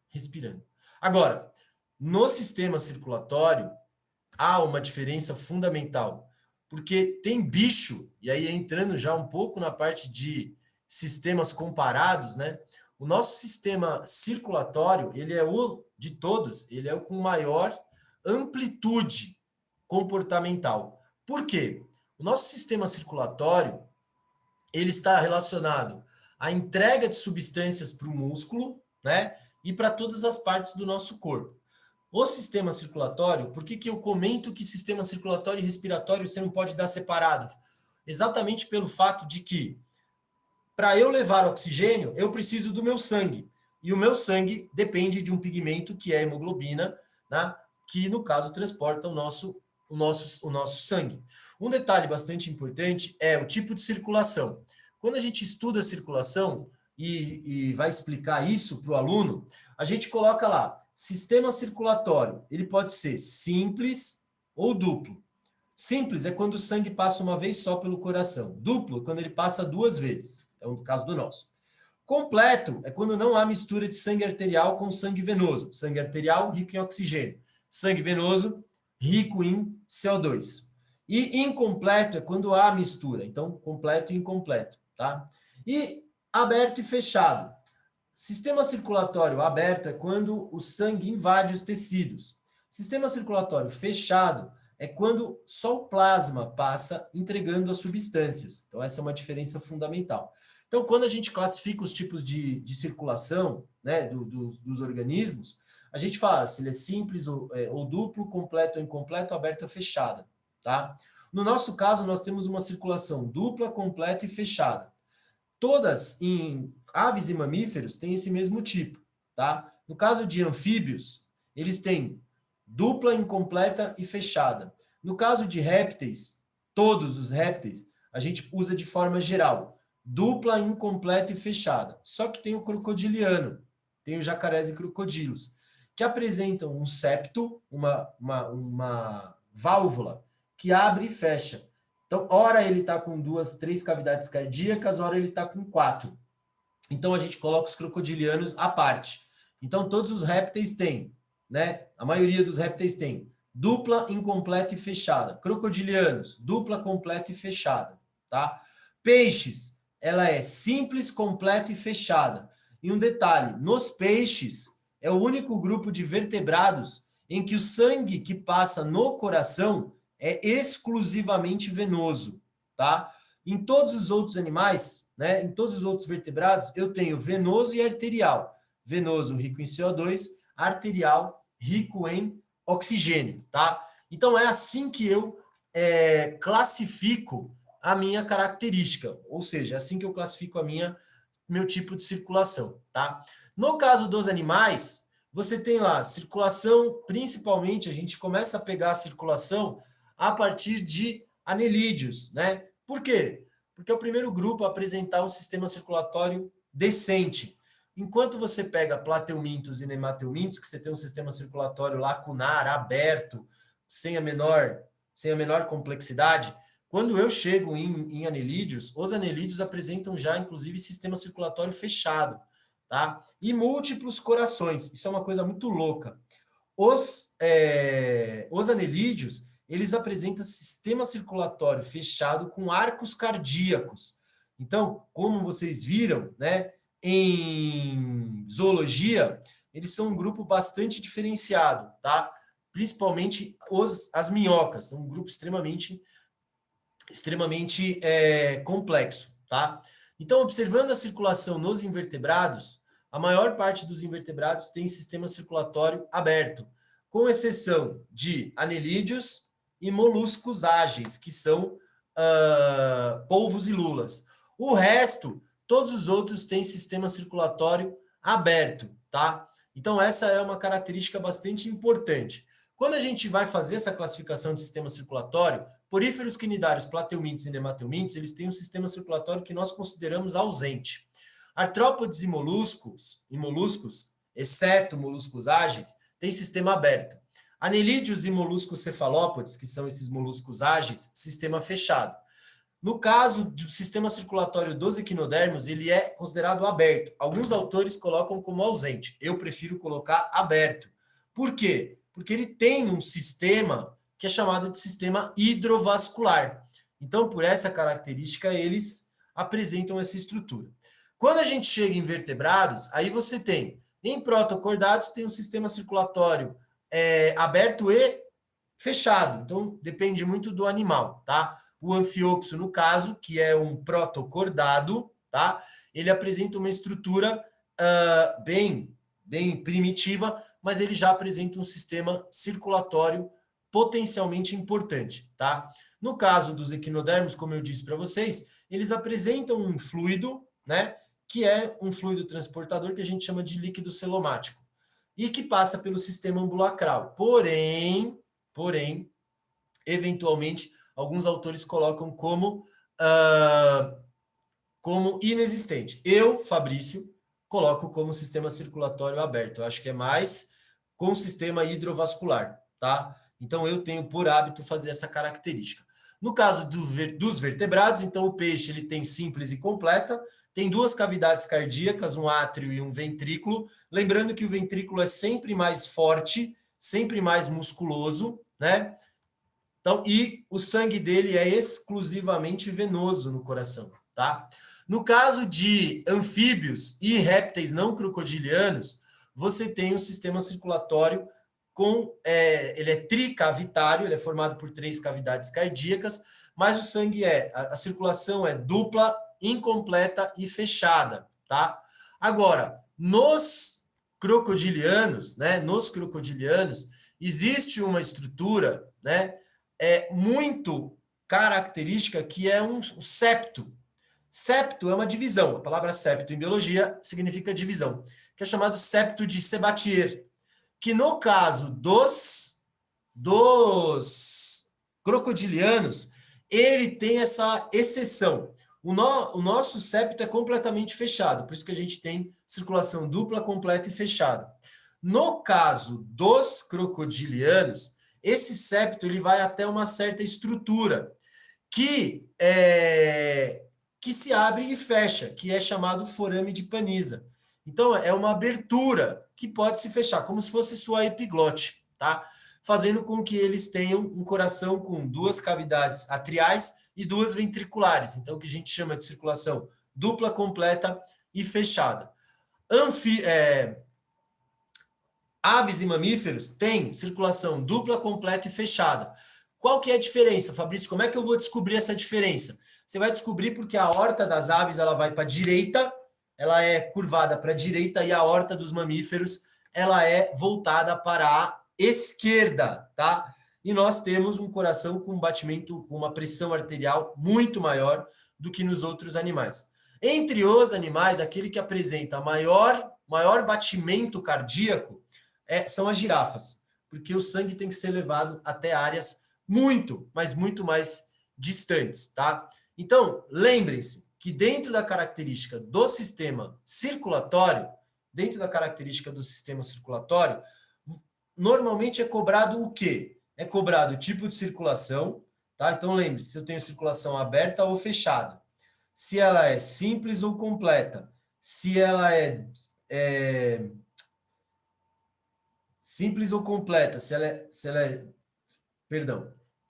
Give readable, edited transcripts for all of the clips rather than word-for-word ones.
respirando. Agora, no sistema circulatório, há uma diferença fundamental, porque tem bicho, e aí entrando já um pouco na parte de sistemas comparados, né? O nosso sistema circulatório, ele é o de todos, ele é o com maior amplitude comportamental. Por quê? O nosso sistema circulatório, ele está relacionado à entrega de substâncias para o músculo, né? E para todas as partes do nosso corpo. O sistema circulatório, por que eu comento que sistema circulatório e respiratório você não pode dar separado? Exatamente pelo fato de que, para eu levar oxigênio, eu preciso do meu sangue. E o meu sangue depende de um pigmento que é a hemoglobina, né, que, no caso, transporta o nosso sangue. Um detalhe bastante importante é o tipo de circulação. Quando a gente estuda a circulação e vai explicar isso para o aluno, a gente coloca lá, sistema circulatório, ele pode ser simples ou duplo. Simples é quando o sangue passa uma vez só pelo coração. Duplo, quando ele passa 2 vezes. É o caso do nosso. Completo é quando não há mistura de sangue arterial com sangue venoso. Sangue arterial rico em oxigênio. Sangue venoso rico em CO2. E incompleto é quando há mistura. Então, completo e incompleto, tá? E aberto e fechado. Sistema circulatório aberto é quando o sangue invade os tecidos. Sistema circulatório fechado é quando só o plasma passa entregando as substâncias. Então, essa é uma diferença fundamental. Então, quando a gente classifica os tipos de circulação, né, dos organismos, a gente fala se ele é simples ou duplo, completo ou incompleto, aberto ou fechado. Tá? No nosso caso, nós temos uma circulação dupla, completa e fechada. Todas em aves e mamíferos têm esse mesmo tipo. Tá? No caso de anfíbios, eles têm dupla, incompleta e fechada. No caso de répteis, todos os répteis, a gente usa de forma geral, dupla, incompleta e fechada. Só que tem o crocodiliano, tem os jacarés e crocodilos, que apresentam um septo, uma válvula, que abre e fecha. Então, ora ele está com 2, 3 cavidades cardíacas, ora ele está com 4. Então, a gente coloca os crocodilianos à parte. Então, todos os répteis têm, né? A maioria dos répteis tem dupla, incompleta e fechada. Crocodilianos, dupla, completa e fechada, tá? Peixes, ela é simples, completa e fechada. E um detalhe, nos peixes, é o único grupo de vertebrados em que o sangue que passa no coração é exclusivamente venoso, tá? Em todos os outros animais, né, em todos os outros vertebrados, eu tenho venoso e arterial. Venoso rico em CO2, arterial rico em oxigênio, tá? Então é assim que eu classifico a minha característica, ou seja, é assim que eu classifico meu tipo de circulação, tá? No caso dos animais, você tem lá circulação, principalmente a gente começa a pegar a circulação a partir de anelídeos, né? Por quê? Porque é o primeiro grupo a apresentar um sistema circulatório decente. Enquanto você pega plateumintos e nemateumintos, que você tem um sistema circulatório lacunar, aberto, sem a menor complexidade, quando eu chego em anelídeos, os anelídeos apresentam já, inclusive, sistema circulatório fechado, tá? E múltiplos corações. Isso é uma coisa muito louca. Os anelídeos, eles apresentam sistema circulatório fechado com arcos cardíacos. Então, como vocês viram, né, em zoologia, eles são um grupo bastante diferenciado, tá? Principalmente as minhocas, são um grupo extremamente complexo, tá? Então, observando a circulação nos invertebrados, a maior parte dos invertebrados tem sistema circulatório aberto, com exceção de anelídeos e moluscos ágeis, que são polvos e lulas. O resto, todos os outros têm sistema circulatório aberto, tá? Então, essa é uma característica bastante importante. Quando a gente vai fazer essa classificação de sistema circulatório, poríferos quinidários, plateumintos e nemateumintos, eles têm um sistema circulatório que nós consideramos ausente. Artrópodes e moluscos, exceto moluscos ágeis, têm sistema aberto. Anelídeos e moluscos cefalópodes, que são esses moluscos ágeis, sistema fechado. No caso do sistema circulatório dos equinodermos, ele é considerado aberto. Alguns autores colocam como ausente. Eu prefiro colocar aberto. Por quê? Porque ele tem um sistema que é chamado de sistema hidrovascular. Então, por essa característica, eles apresentam essa estrutura. Quando a gente chega em vertebrados, aí você tem, em protocordados, tem um sistema circulatório aberto e fechado. Então, depende muito do animal, tá? O anfioxo, no caso, que é um protocordado, tá? Ele apresenta uma estrutura bem primitiva, mas ele já apresenta um sistema circulatório potencialmente importante, tá? No caso dos equinodermos, como eu disse para vocês, eles apresentam um fluido, né? Que é um fluido transportador que a gente chama de líquido celomático e que passa pelo sistema ambulacral. Porém, eventualmente, alguns autores colocam como inexistente. Eu, Fabrício, coloco como sistema circulatório aberto. Eu acho que é mais com sistema hidrovascular, tá? Então, eu tenho por hábito fazer essa característica. No caso dos vertebrados, então, o peixe ele tem simples e completa, tem duas cavidades cardíacas, um átrio e um ventrículo. Lembrando que o ventrículo é sempre mais forte, sempre mais musculoso, né? Então, e o sangue dele é exclusivamente venoso no coração, tá? No caso de anfíbios e répteis não crocodilianos, você tem um sistema circulatório ele é tricavitário, ele é formado por 3 cavidades cardíacas, mas o sangue a circulação é dupla, incompleta e fechada, tá? Agora, nos crocodilianos, existe uma estrutura, né, muito característica que é um septo. Septo é uma divisão. A palavra septo em biologia significa divisão, que é chamado septo de Sabatier, que no caso dos crocodilianos, ele tem essa exceção. O nosso septo é completamente fechado, por isso que a gente tem circulação dupla, completa e fechada. No caso dos crocodilianos, esse septo ele vai até uma certa estrutura que se abre e fecha, que é chamado forame de Paniza. Então, é uma abertura que pode se fechar, como se fosse sua epiglote, tá? Fazendo com que eles tenham um coração com 2 cavidades atriais e 2 ventriculares. Então, o que a gente chama de circulação dupla, completa e fechada. Aves e mamíferos têm circulação dupla, completa e fechada. Qual que é a diferença, Fabrício? Como é que eu vou descobrir essa diferença? Você vai descobrir porque a aorta das aves ela vai para a direita, ela é curvada para a direita, e a aorta dos mamíferos ela é voltada para a esquerda, tá? E nós temos um coração com um batimento, com uma pressão arterial muito maior do que nos outros animais. Entre os animais, aquele que apresenta maior batimento cardíaco são as girafas, porque o sangue tem que ser levado até áreas muito, mas muito mais distantes, tá? Então, lembrem-se que dentro da característica do sistema circulatório, normalmente é cobrado o quê? É cobrado o tipo de circulação, tá? Então, lembre-se, se eu tenho circulação aberta ou fechada, se ela é simples ou completa, se ela é simples ou completa, se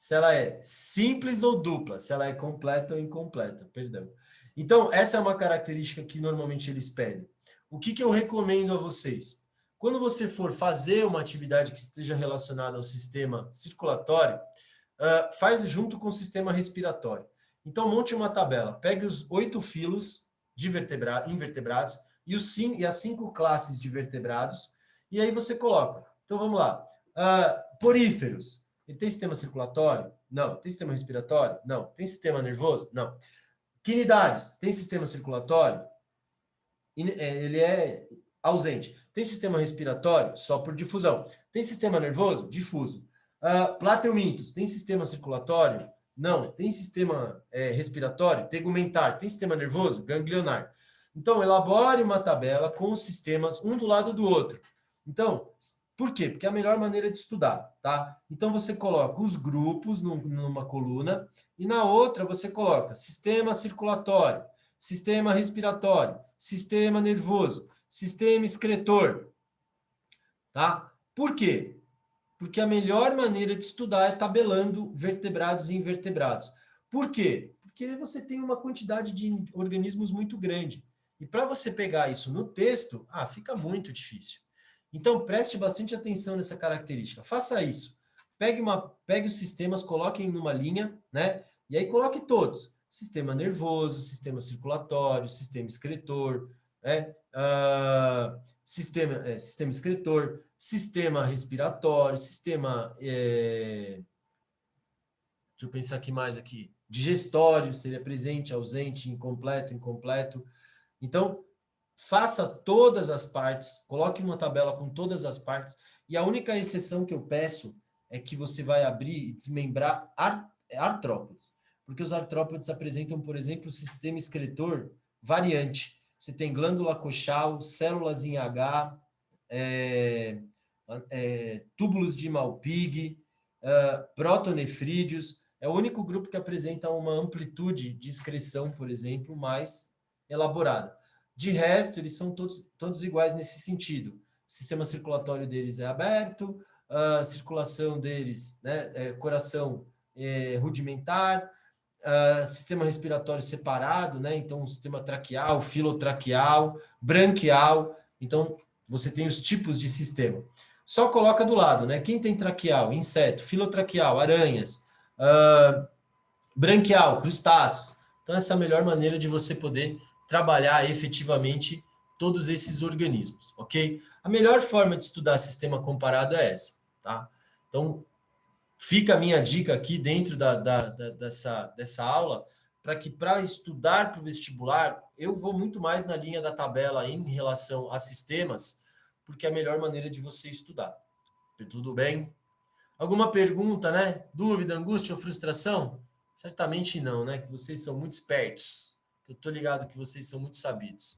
ela é simples ou dupla, se ela é completa ou incompleta, perdão. Então, essa é uma característica que normalmente eles pedem. O que eu recomendo a vocês? Quando você for fazer uma atividade que esteja relacionada ao sistema circulatório, faz junto com o sistema respiratório. Então, monte uma tabela, pegue os 8 filos de invertebrados e as 5 classes de vertebrados, e aí você coloca. Então, vamos lá. Poríferos. Ele tem sistema circulatório? Não. Tem sistema respiratório? Não. Tem sistema nervoso? Não. Quinidários. Tem sistema circulatório? Ele é ausente. Tem sistema respiratório? Só por difusão. Tem sistema nervoso? Difuso. Plateumintos. Tem sistema circulatório? Não. Tem sistema respiratório? Tegumentar. Tem sistema nervoso? Ganglionar. Então, elabore uma tabela com os sistemas um do lado do outro. Então, Por quê? Porque é a melhor maneira de estudar, tá? Então, você coloca os grupos numa coluna e na outra você coloca sistema circulatório, sistema respiratório, sistema nervoso, sistema excretor, tá? Por quê? Porque a melhor maneira de estudar é tabelando vertebrados e invertebrados. Por quê? Porque você tem uma quantidade de organismos muito grande. E para você pegar isso no texto, fica muito difícil. Então, preste bastante atenção nessa característica. Faça isso. Pegue os sistemas, coloque numa linha, né? E aí coloque todos. Sistema nervoso, sistema circulatório, sistema excretor, sistema excretor, sistema respiratório, sistema... deixa eu pensar aqui mais aqui. Digestório, seria presente, ausente, incompleto, incompleto. Então, faça todas as partes, coloque uma tabela com todas as partes, e a única exceção que eu peço é que você vai abrir e desmembrar artrópodes, porque os artrópodes apresentam, por exemplo, o sistema excretor variante. Você tem glândula coxal, células em H, túbulos de Malpighi, protonefrídeos. É o único grupo que apresenta uma amplitude de excreção, por exemplo, mais elaborada. De resto, eles são todos iguais nesse sentido. O sistema circulatório deles é aberto, a circulação deles, né, coração rudimentar, sistema respiratório separado, né, então sistema traqueal, filotraqueal, branquial. Então, você tem os tipos de sistema. Só coloca do lado, né? Quem tem traqueal? Inseto, filotraqueal, aranhas, branquial, crustáceos. Então, essa é a melhor maneira de você poder trabalhar efetivamente todos esses organismos, ok? A melhor forma de estudar sistema comparado é essa, tá? Então, fica a minha dica aqui dentro dessa aula, para estudar para o vestibular, eu vou muito mais na linha da tabela em relação a sistemas, porque é a melhor maneira de você estudar. Tudo bem? Alguma pergunta, né? Dúvida, angústia ou frustração? Certamente não, né? Que vocês são muito espertos. Eu estou ligado que vocês são muito sabidos.